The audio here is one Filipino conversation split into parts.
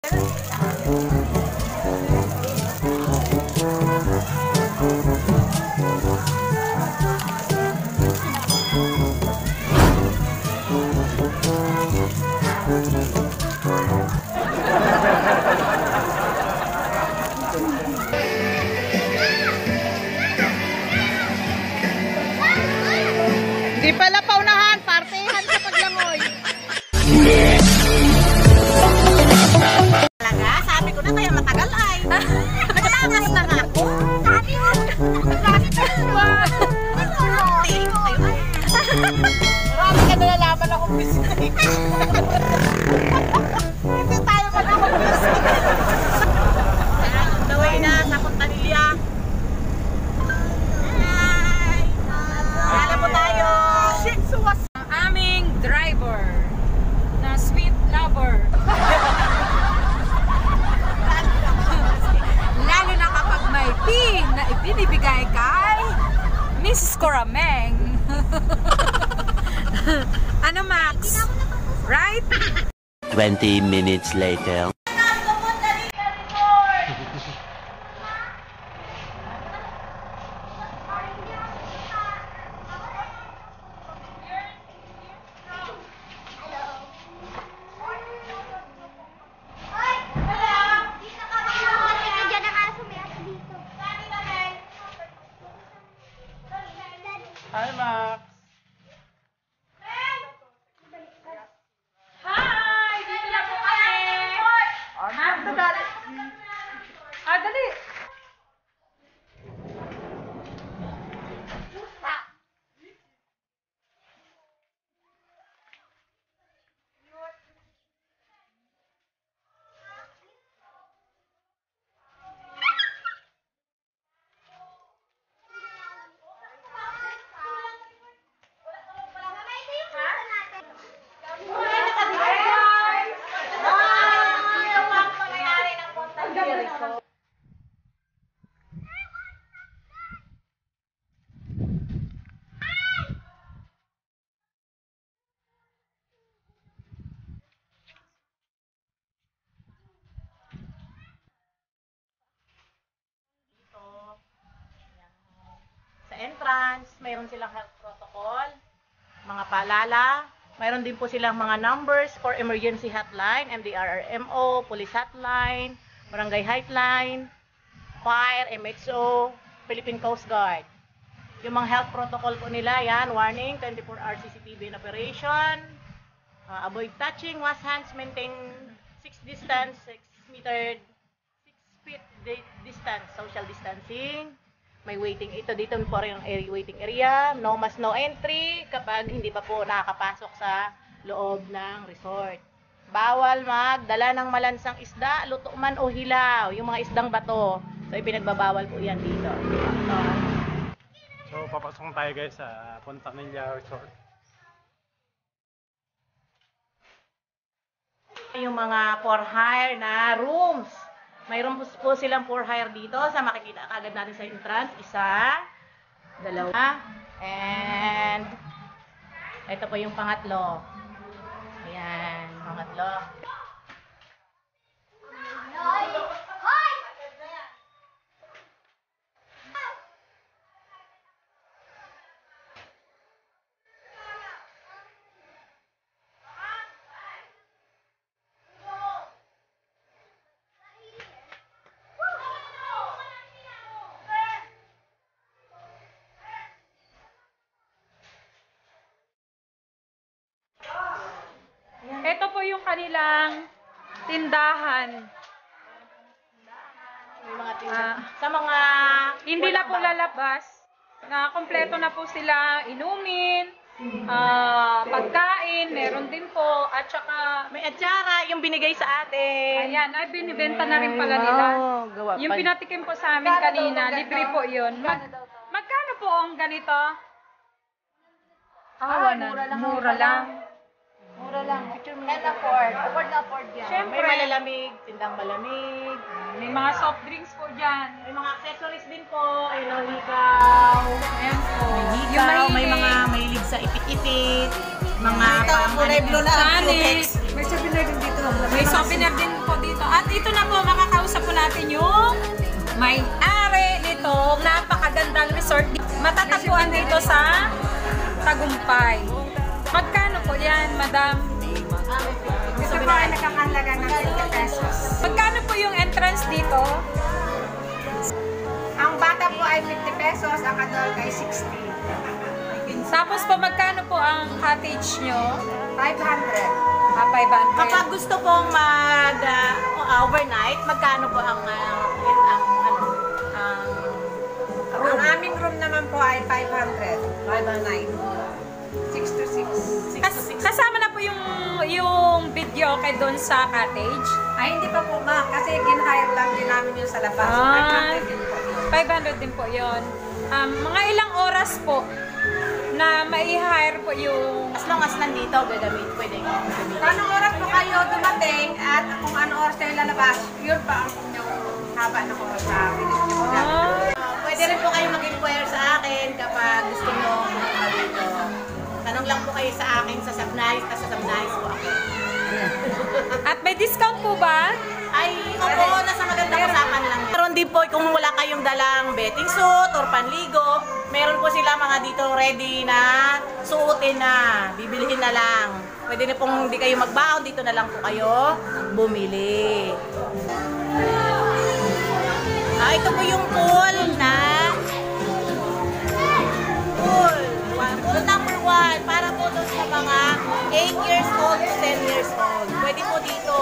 Di pala paunahan, partehan sa paglangoy. Talaga, sabi ko na kaya matagal ay. Naglakas na nga ako. Sabi mo. Marami ka nalalaman akong bisik. Hindi tayo mag-bisik. On the way na sa Puntanilla. Kala po tayo. Ang aming driver na sweet lover. Lalo na kapag may pin na ibinibigay kay Mrs. Corameng. Ano, Max? Right? 20 minutes later. Hi, Max. Hi! Dito na po kami! Dali. Dali! Entrance, mayroon silang health protocol, mga paalala, mayroon din po silang mga numbers for emergency hotline, MDRRMO, police hotline, barangay hotline, fire, MXO, Philippine Coast Guard. Yung mga health protocol po nila, yan, warning, 24-hour CCTV in operation, avoid touching, wash hands, maintain 6 distance, 6 feet distance, social distancing. May waiting, ito dito po rin yung waiting area, no mask, no entry kapag hindi pa po nakakapasok sa loob ng resort. Bawal magdala ng malansang isda, luto man o hilaw, yung mga isdang bato. So ipinagbabawal po yan dito. So papasok tayo guys sa Puntanilla Resort. Yung mga for hire na rooms. Mayroon po silang for hire dito sa makikita agad natin sa entrance. Isa, dalawa, and ito po yung pangatlo. Ayan, pangatlo. Ito po yung kanilang tindahan. May mga tindahan. Sa mga Hindi na po lalabas. Na kompleto na po sila inumin, pagkain, meron din po, at saka may atsara yung binigay sa atin. ayan, ay binibenta na rin pala nila. Gawa Yung pa. pinatikim po sa amin kanina, libre po yun. Magkano po ang ganito? Mura lang. Mura lang. Can afford. Afford na afford yan. Siyempre. May malalamig, tindang malamig. May mga soft drinks po dyan. May mga accessories din po. Ayun, hikaw. Ayan po. Hikaw, may mga mahilig sa ipit-ipit. Mga May souvenir din po dito. At natin yung may-ari nitong napakagandang resort. Matatagpuan dito sa Tagumpay. Magkano po yan, madam? Ito po ay nakakalaga ng 50 pesos. Magkano po yung entrance dito? Ang bata po ay 50 pesos, ang adult ay 60. Tapos po, magkano po ang cottage nyo? 500. 500. Kapag gusto pong overnight, magkano po ang Ang aming room naman po ay 500. 500. 6 to 6. Kasama na po yung video kay doon sa cottage? Ay, hindi pa po ma. Kasi gin-hire lang din namin yun sa labas. Ah. 500 din po. 500 din po yun. Mga ilang oras po na mai-hire po yung... As long as nandito, pwede gamitin. Anong oras po kayo dumating at kung anong oras kayo lalabas, yun pa ang yung haba na oras sa bilis nyo. Pwede rin po kayo mag-inquire sa akin kapag gusto nyo pumunta dito. Tanong lang po kayo sa akin sa Subnice, sa Subnice po ako. At may discount po ba? Ay, opo, nasa magandang usapan lang. Meron din po kung wala kayong dalang bathing suit or panligo, meron po sila mga dito ready na suotin na, bibilihin na lang. Pwede na pong hindi kayo magbaon, dito na lang po kayo bumili. Ito po yung pool na pool number 1 para po doon sa mga 8 years old to 10 years old. Pwede po dito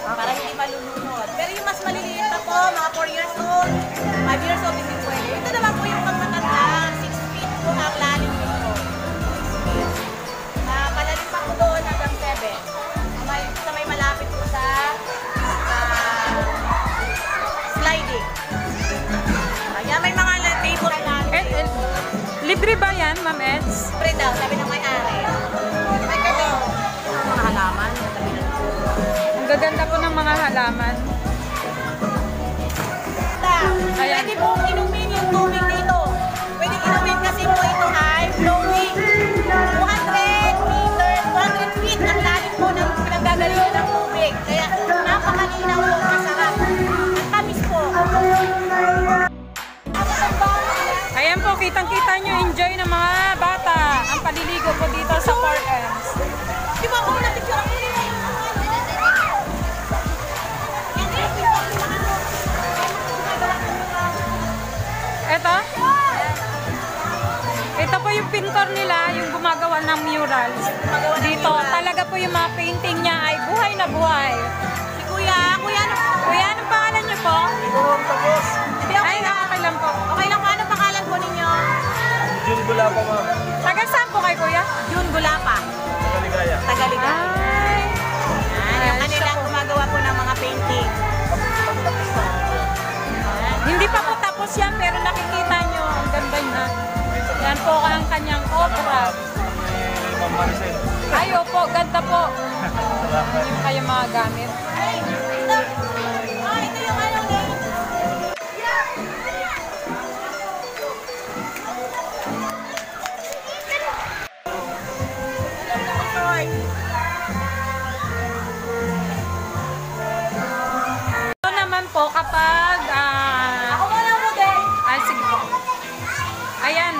para hindi malulunod. Pero yung mas maliliit pa po, mga 4 years old, 5 years old, hindi pwede. Ito naman po yung pagmatanda, 6 feet po ang lalim nito. 6 feet. Malalim pa po doon hanggang 7. Sa may malapit po sa sliding. Kaya may mga table na Libre ba yan, Ma'am Eds? libre daw, sabi ng may-ari. May kayo. Mga halaman. Ang gaganda po ng mga halaman. Ayan. Pwede po inumin yung tubig dito. Pwede inumin kasi po ito ay flowing. 200 meters, 200 feet ang lalim po ng pinagagalingan ng tubig. Kaya napakalinaw po, masarap. Ang tamis po. Ayan po, kitang-kita nyo, enjoy ng mga bata ang paliligo po dito sa 4Ms. Di ba ako na-picture ako nila yung Ito po yung pintor nila, yung gumagawa ng murals. Dito, talaga po yung mga painting niya ay buhay na buhay. Si Kuya, Kuya, anong pangalan niyo po? Ay, okay lang po. Okay lang po, ano pangalan po ninyo? June Gulapa, ma'am. Taga saan po kayo, Kuya? June Gulapa. Kaligaya. Tagaligan. Ay, Yung kanilang gumagawa po ng mga painting. hindi pa po tapos yan, pero nakikita nyo, ang ganda na. Yan po ang kanyang obra. Ma'am Maricel. Ay, opo, ganda po. Yung kayong mga gamit. Ito yung ano name. Ito naman po kapag... Ako muna mo din. Ay, sige po. Ayan.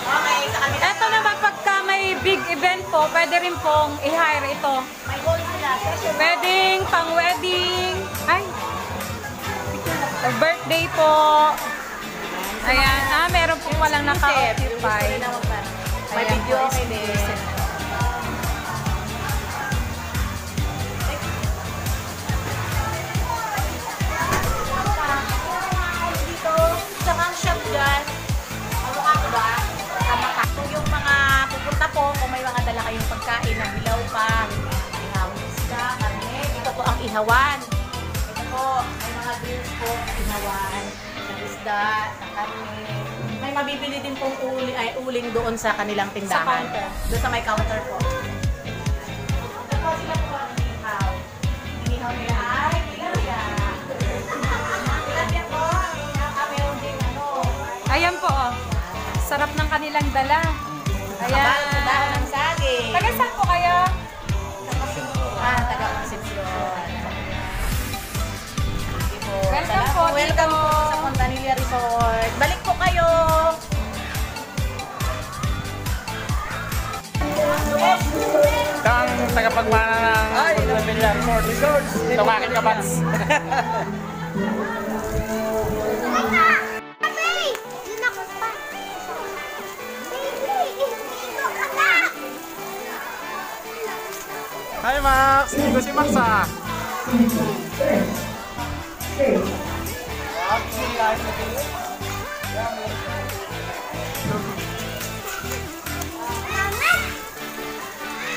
Okay, sa kami. Ito naman pagka may big event po, pwede rin pong i-hire ito. May goal sila. Pwedeng pang wedding. Ay. Birthday po. Ayan. Meron po palang naka-occupy. May Ayan video po, okay din. exclusive. Dito, sa mga shop dyan, ano ba? Kung yung mga pupunta po, kung may mga dala kayong pagkain na hilaw pa, ihawang isda, karne, ito po ang ihawan. Ito po, may mga drinks po, ihawan, ng isda, ng karne. May mabibili din pong uling doon sa kanilang tindahan. counter. Doon sa may counter po. Ito po sila po ang inihaw. Inihaw nila ay tilapia. Tilapia po, meron din ano. Ayan po. Oh. Sarap ng kanilang dala. Kabal sa dahon Ayan. ng saging. Taga saan po kayo? Taga-Concepcion. Welcome po sa Fontanilla Resort. Balik po kayo. Ito ang tagapagmana ng Fontanilla Resort. Tumakit ka, Bats. Hi, Max! Dito si Max, ah!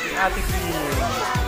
Si Ate Queen.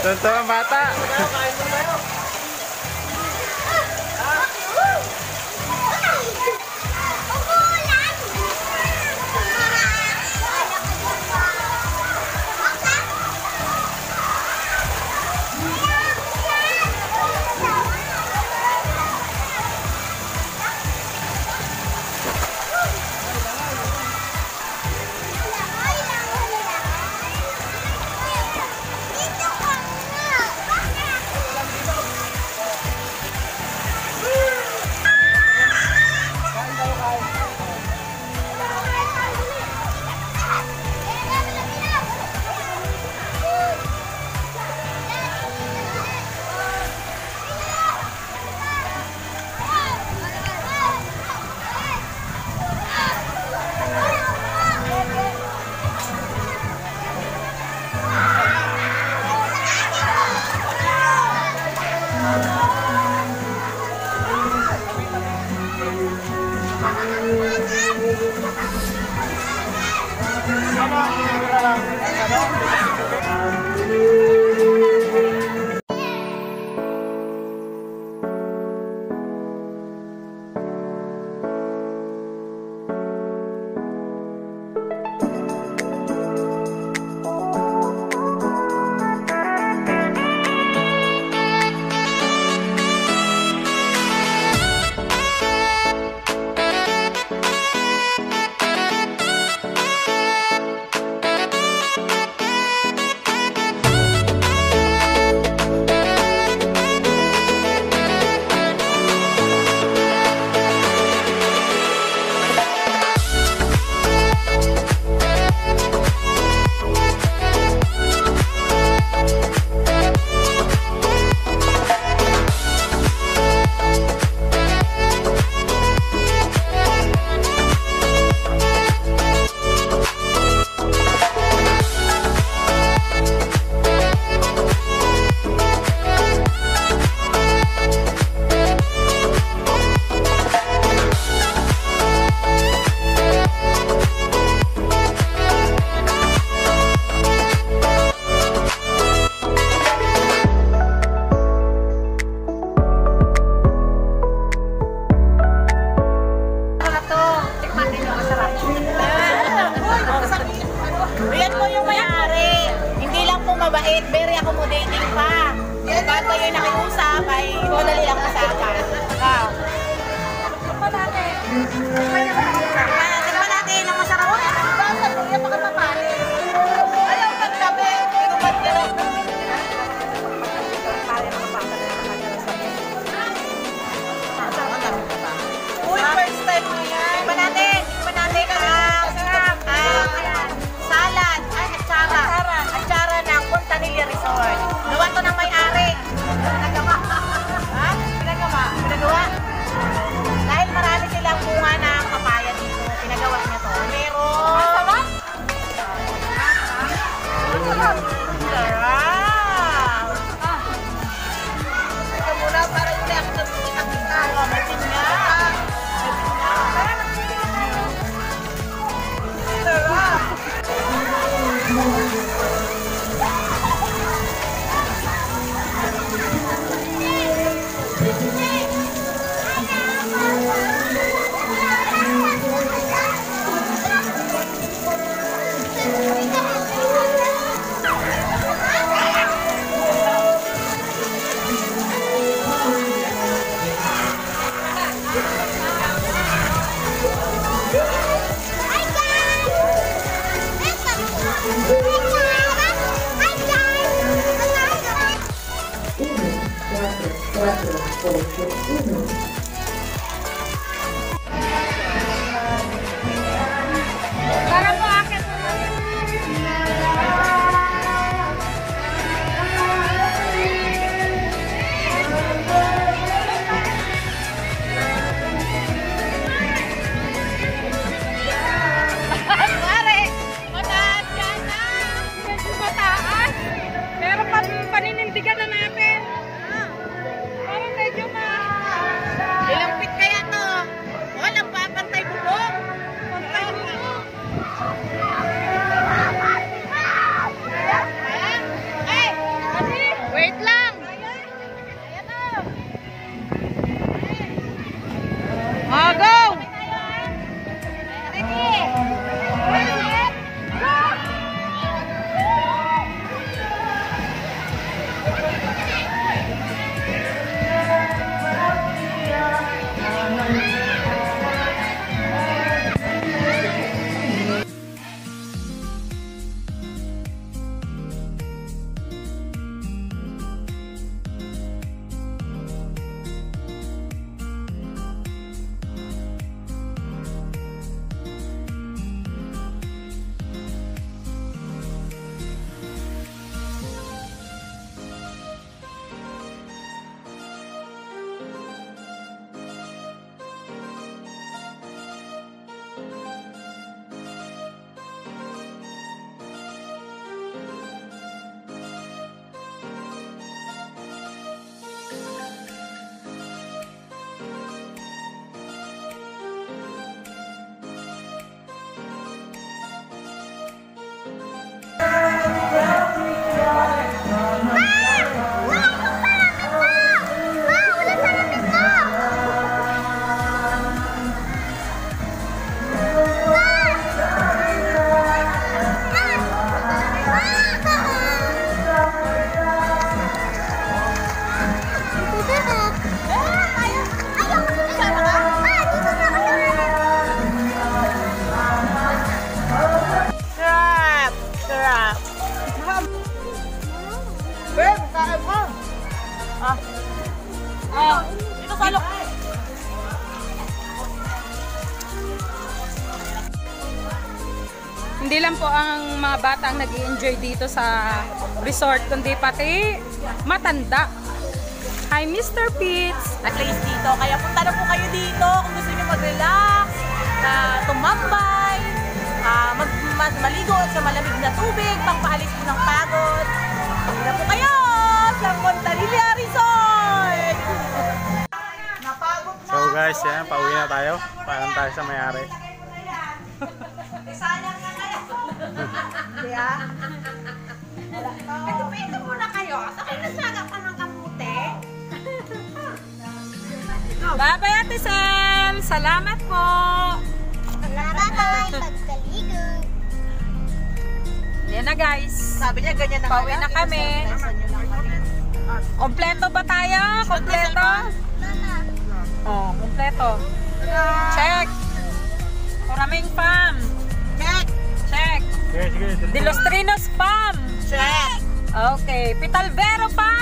Tonto ang bata. Yan po yung may-ari. Hindi lang po mabait, very accommodating pa. Pag kayo nakiusap, ay madali lang usapan. Tikman natin ang masarap na ano. Basta po yan, baka mapali. Ayaw magkabe. Tumad ka lang. Uy, first time mo yan. Tikman natin ang sarap. Salad, atsara ng Puntanilla Resort. Gawa to ng may-ari. Pinagawa. Ha? Pinagawa. Dahil marami silang bunga ng papaya dito. Dito sa alok. Hindi lang po ang mga bata ang nag-i-enjoy dito sa resort, kundi pati matanda. Hi, Mr. Pitts! At least dito. Kaya punta na po kayo dito kung gusto niyo mag-relax, tumambay, maligo sa malamig na tubig, pangpaalis po ng pagod. Hindi na po kayo sa Montanilla Resort! Napagod na. So guys, yan, pauwi na tayo. Parang tayo sa may-ari. Sayang na kayo. Hindi ah. Ito muna kayo. Sakay na saga pa ng kamuti. Bye-bye, Ate Sam! Salamat po! Bye-bye. Pagkaligo. Yan na guys. Sabi niya ganyan na Pauwi na kami. Kompleto ba tayo? Kompleto? Oh, kompleto. Check. Kuraming Farm. Check! Check. Sige, sige. De los Trinos Farm. Check! Okay. Pitalvero Farm.